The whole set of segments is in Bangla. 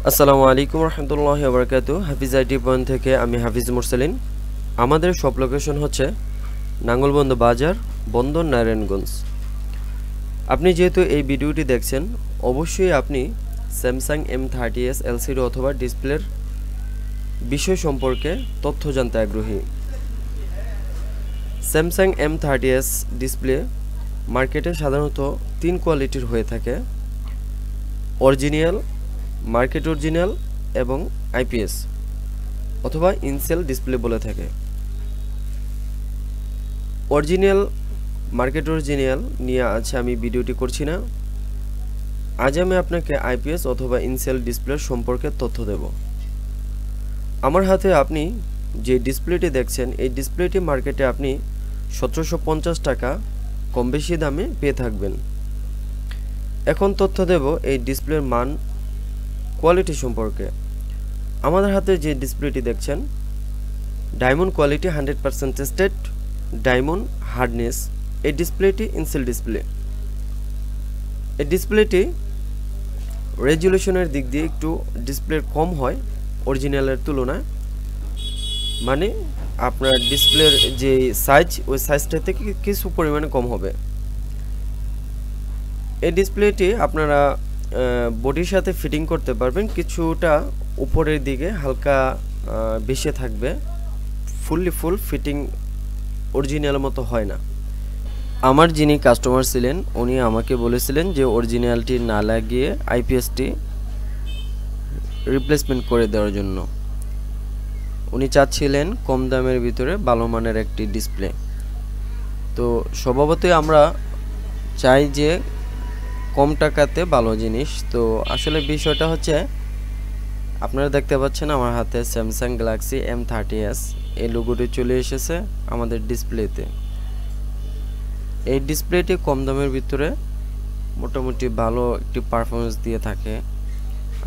আসসালামু আলাইকুম রহমতুল্লাহি ওয়া বারাকাতুহু। হাফিজ আইটি পয়েন্ট থেকে আমি হাফিজ মুরসালিন। আমাদের শপ লোকেশন হচ্ছে নাঙ্গলবন্দ বাজার, বন্দর, নারায়ণগঞ্জ। আপনি যেহেতু এই ভিডিওটি দেখছেন, অবশ্যই আপনি স্যামসাং m30s এলসিডি অথবা ডিসপ্লের বিষয় সম্পর্কে তথ্য জানতে আগ্রহী। স্যামসাং m30s ডিসপ্লে মার্কেটে সাধারণত 3 কোয়ালিটির হয়ে থাকে: অরিজিনাল, মার্কেট অরিজিনাল এবং আইপিএস অথবা ইনসেল ডিসপ্লে বলে থাকে। অরিজিনাল, মার্কেট অরিজিনাল নিয়ে আজ আমি ভিডিওটি করছি না। আজ আমি আপনাকে আইপিএস অথবা ইনসেল ডিসপ্লের সম্পর্কে তথ্য দেব। আমার হাতে আপনি যে ডিসপ্লেটি দেখছেন, এই ডিসপ্লেটি মার্কেটে আপনি 1750 টাকা কম বেশি দামে পেয়ে থাকবেন। এখন তথ্য দেব এই ডিসপ্লের মান, কোয়ালিটি সম্পর্কে। আমাদের হাতে যে ডিসপ্লেটি দেখছেন, diamond quality 100% tested, diamond hardness. এই ডিসপ্লেটি ইনসেল ডিসপ্লে। এই ডিসপ্লেটি রেজুলেশনের দিক দিয়ে একটু ডিসপ্লের কম হয় অরিজিনালের তুলনায়, মানে আপনার ডিসপ্লের যে সাইজ, ওই সাইজটা থেকে কিছু পরিমাণে কম হবে। এই ডিসপ্লেটি আপনারা বডির সাথে ফিটিং করতে পারবেন, কিছুটা উপরের দিকে হালকা বেশি থাকবে, ফুল ফিটিং অরিজিনাল মতো হয় না। আমার যিনি কাস্টমার ছিলেন, উনি আমাকে বলেছিলেন যে অরিজিনালটি না লাগিয়ে আইপিএসটি রিপ্লেসমেন্ট করে দেওয়ার জন্য। উনি চাচ্ছিলেন কম দামের ভিতরে ভালো মানের একটি ডিসপ্লে। তো স্বভাবতই আমরা চাই যে কম টাকাতে ভালো জিনিস। তো আসলে বিষয়টা হচ্ছে, আপনারা দেখতে পাচ্ছেন আমার হাতে স্যামসাং গ্যালাক্সি m30s, এই লোগোটি চলে এসেছে আমাদের ডিসপ্লেতে। এই ডিসপ্লেটি কম দামের ভিতরে মোটামুটি ভালো একটি পারফরমেন্স দিয়ে থাকে।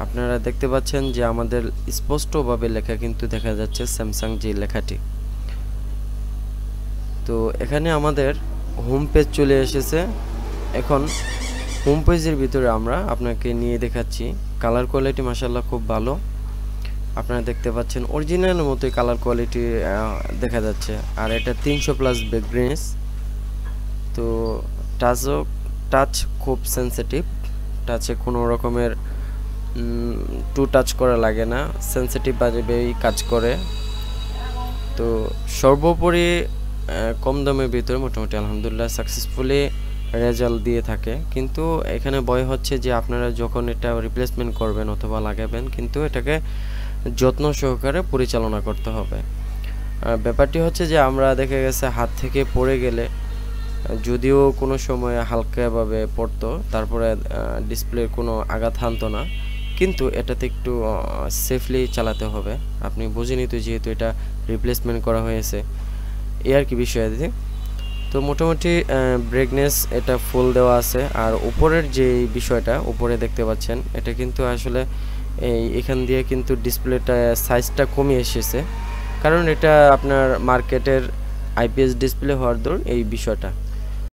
আপনারা দেখতে পাচ্ছেন যে আমাদের স্পষ্টভাবে লেখা কিন্তু দেখা যাচ্ছে স্যামসাং যে লেখাটি। তো এখানে আমাদের হোম পেজ চলে এসেছে। এখন হোম পেজের ভিতরে আমরা আপনাকে নিয়ে দেখাচ্ছি। কালার কোয়ালিটি মাশাআল্লাহ খুব ভালো। আপনারা দেখতে পাচ্ছেন অরিজিনালের মতোই কালার কোয়ালিটি দেখা যাচ্ছে। আর এটা 300+ ব্যাকগ্রেস। তো টাচ খুব সেন্সিটিভ, টাচে কোনো রকমের টু টাচ করা লাগে না, সেন্সিটিভভাবেই কাজ করে। তো সর্বোপরি কম দামের ভিতরে মোটামুটি আলহামদুলিল্লাহ সাকসেসফুলি রেজাল্ট দিয়ে থাকে। কিন্তু এখানে ভয় হচ্ছে যে আপনারা যখন এটা রিপ্লেসমেন্ট করবেন অথবা লাগাবেন, কিন্তু এটাকে যত্ন সহকারে পরিচালনা করতে হবে। ব্যাপারটি হচ্ছে যে আমরা দেখা গেছে হাত থেকে পড়ে গেলে, যদিও কোনো সময় হালকাভাবে পড়তো, তারপরে ডিসপ্লের কোনো আঘাত হানতো না, কিন্তু এটাতে একটু সেফলি চালাতে হবে। আপনি বুঝেনি তো, যেহেতু এটা রিপ্লেসমেন্ট করা হয়েছে, এই আর কি বিষয় আছে। তো মোটামুটি ব্রাইটনেস এটা ফুল দেওয়া আছে। আর উপরের যে বিষয়টা উপরে দেখতে পাচ্ছেন, এটা কিন্তু আসলে এখান দিয়ে কিন্তু ডিসপ্লেটা সাইজটা কমে এসেছে, কারণ এটা আপনার মার্কেটের আইপিএস ডিসপ্লে হওয়ার দরুন এই বিষয়টা।